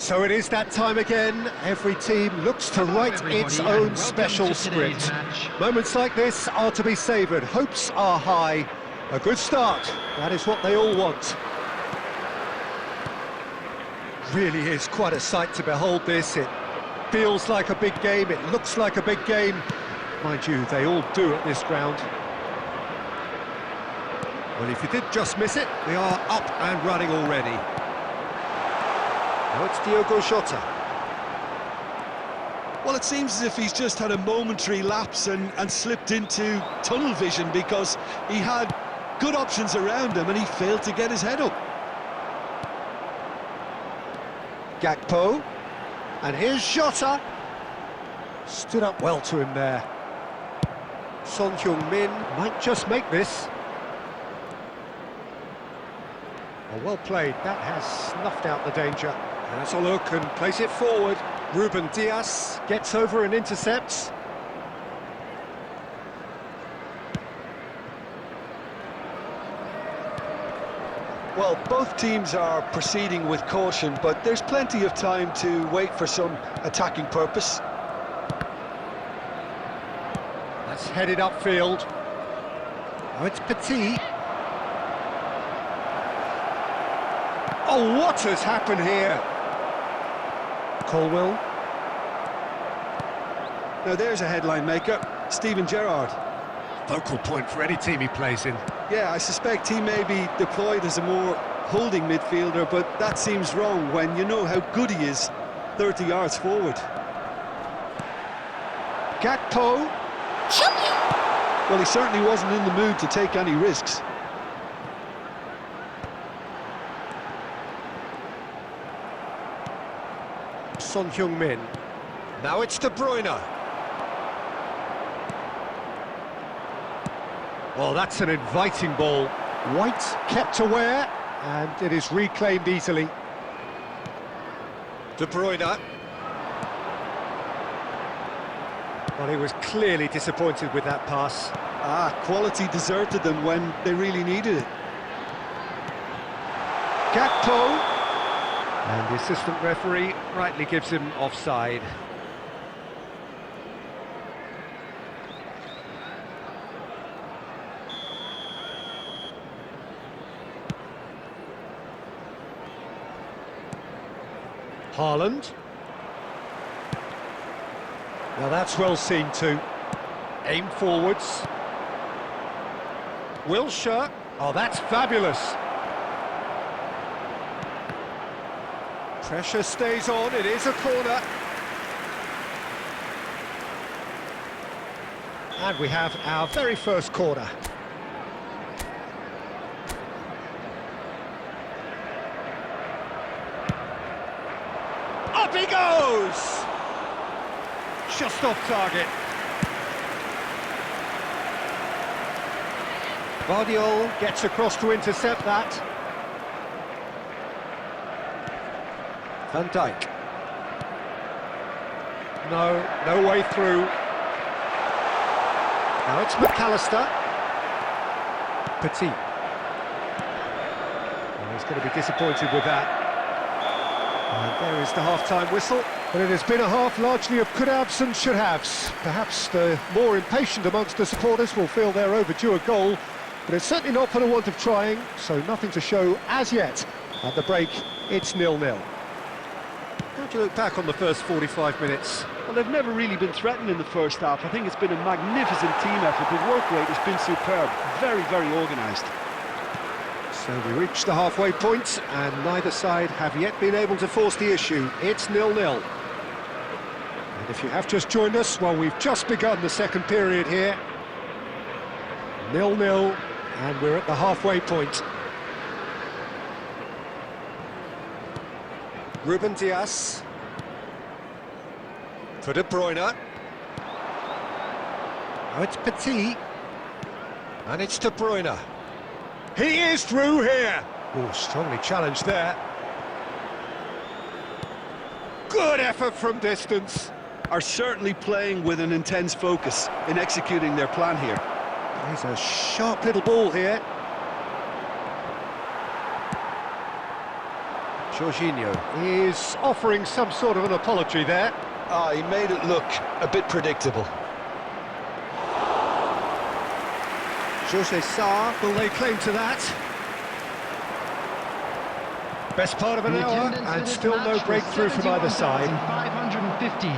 So it is that time again. Every team looks to write its own special script. Moments like this are to be savoured. Hopes are high. A good start. That is what they all want. Really is quite a sight to behold this. It feels like a big game. It looks like a big game. Mind you, they all do at this ground. Well, if you did just miss it, they are up and running already. Now it's Diogo Jota. Well, it seems as if he's just had a momentary lapse and slipped into tunnel vision, because he had good options around him and he failed to get his head up. Gakpo. And here's Jota. Stood up well to him there. Son Heung-min might just make this. Oh, well played. That has snuffed out the danger. Has a look and place it forward. Ruben Dias gets over and intercepts. Well, both teams are proceeding with caution, but there's plenty of time to wait for some attacking purpose. That's headed upfield. Oh, it's Petit. Oh, what has happened here? Colwill. Now there's a headline maker, Steven Gerrard. Focal point for any team he plays in. Yeah, I suspect he may be deployed as a more holding midfielder, but that seems wrong when you know how good he is 30 yards forward. Gakpo. Well, he certainly wasn't in the mood to take any risks. Son Heung-min. Now it's De Bruyne. Well, that's an inviting ball. White kept aware, and it is reclaimed easily. De Bruyne. Well, he was clearly disappointed with that pass. Quality deserted them when they really needed it. Gakpo. And the assistant referee rightly gives him offside. Haaland. Now that's well seen too. Aim forwards. Wilshere. Oh, that's fabulous. Pressure stays on, it is a corner. And we have our very first corner. Up he goes! Just off target. Guardiola gets across to intercept that. Van Dijk. No way through. Now it's McAllister. Petit. Well, he's going to be disappointed with that. And there is the half-time whistle. But it has been a half largely of could-haves and should-haves. Perhaps the more impatient amongst the supporters will feel they're overdue a goal, but it's certainly not for the want of trying, so nothing to show as yet. At the break, it's 0-0. How do you look back on the first 45 minutes? Well, they've never really been threatened in the first half. I think it's been a magnificent team effort. The work rate has been superb. Very, very organised. So we reach the halfway point, and neither side have yet been able to force the issue. It's 0-0. And if you have just joined us, well, we've just begun the second period here. 0-0, and we're at the halfway point. Ruben Dias for De Bruyne. Now it's Petit, and it's De Bruyne. He is through here. Oh, strongly challenged there. Good effort from distance. Are certainly playing with an intense focus in executing their plan here. There's a sharp little ball here. Jorginho is offering some sort of an apology there. Ah, he made it look a bit predictable. Jose Sarr will lay claim to that. Best part of an hour and still no breakthrough from either side. 550.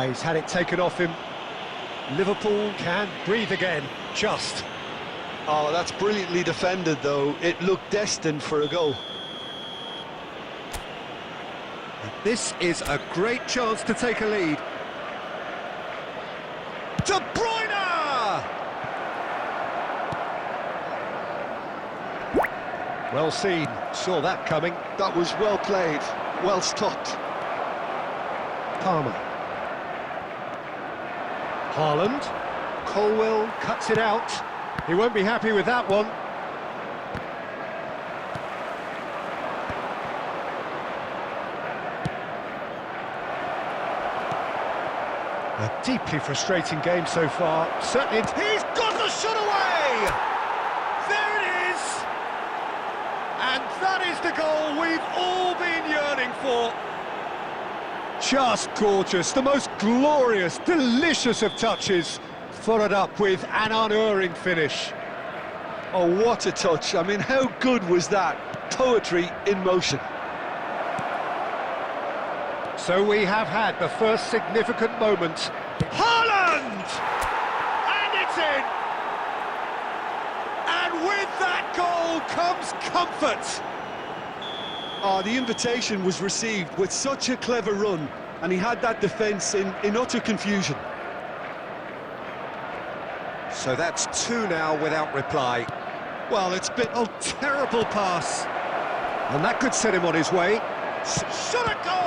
He's had it taken off him. Liverpool can breathe again, just. Oh, that's brilliantly defended, though. It looked destined for a goal. This is a great chance to take a lead. De Bruyne! Well seen, saw that coming. That was well played, well stopped. Palmer. Haaland. Colwell cuts it out. He won't be happy with that one. A deeply frustrating game so far. Certainly, he's got the shot away! There it is! And that is the goal we've all been yearning for. Just gorgeous, the most glorious, delicious of touches, followed up with an unerring finish. Oh, what a touch. I mean, how good was that? Poetry in motion. So we have had the first significant moment. Haaland! And it's in! And with that goal comes comfort. Oh, the invitation was received with such a clever run, and he had that defence in utter confusion. So that's two now without reply. Well, it's been a terrible pass. And that could set him on his way. Shot a goal!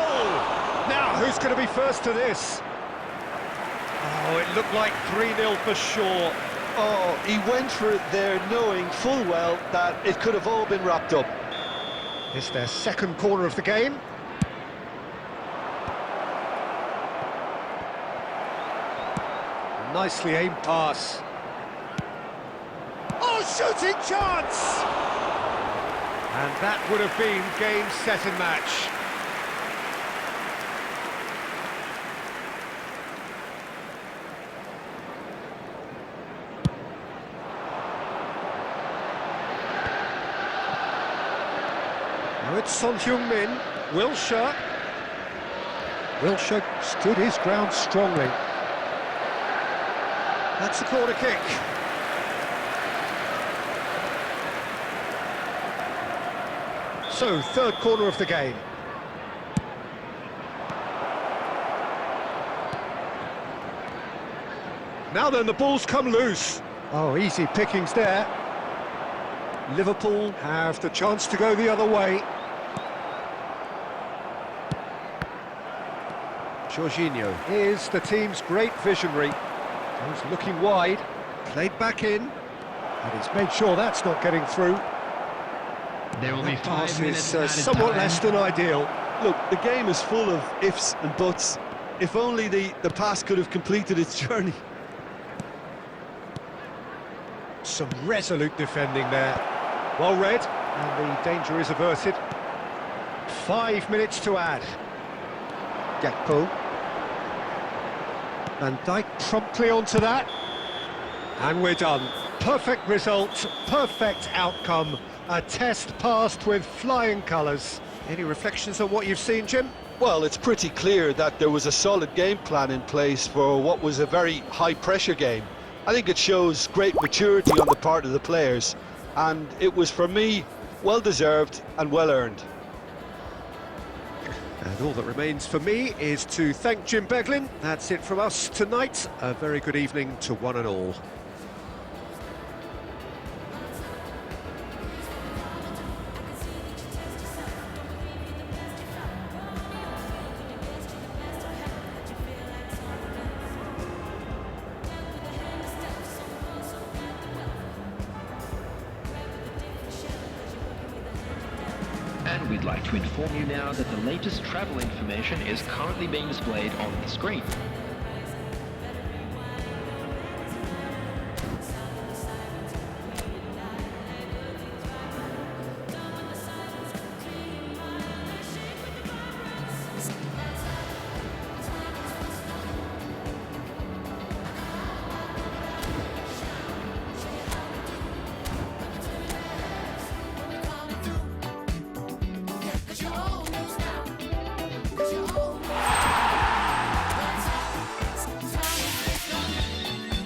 Now, who's going to be first to this? Oh, it looked like 3-0 for sure. Oh, he went for it there knowing full well that it could have all been wrapped up. It's their second corner of the game. Nicely aimed pass. Oh, shooting chance! And that would have been game, set and match. Now it's Son Heung-min. Wilshere stood his ground strongly. That's a corner kick. So, third corner of the game. Now then, the ball's come loose. Oh, easy pickings there. Liverpool have the chance to go the other way. Jorginho is the team's great visionary. He's looking wide, played back in, and he's made sure that's not getting through. There will be That 5 pass minutes is somewhat less than ideal. Look, the game is full of ifs and buts. If only the pass could have completed its journey. Some resolute defending there. Well read, and the danger is averted. 5 minutes to add. Gakpo. Van Dijk promptly onto that. And we're done. Perfect result, perfect outcome. A test passed with flying colours. Any reflections on what you've seen, Jim? Well, it's pretty clear that there was a solid game plan in place for what was a very high-pressure game. I think it shows great maturity on the part of the players, and it was, for me, well-deserved and well-earned. And all that remains for me is to thank Jim Beglin. That's it from us tonight. A very good evening to one and all. And we'd like to inform you now that the latest travel information is currently being displayed on the screen.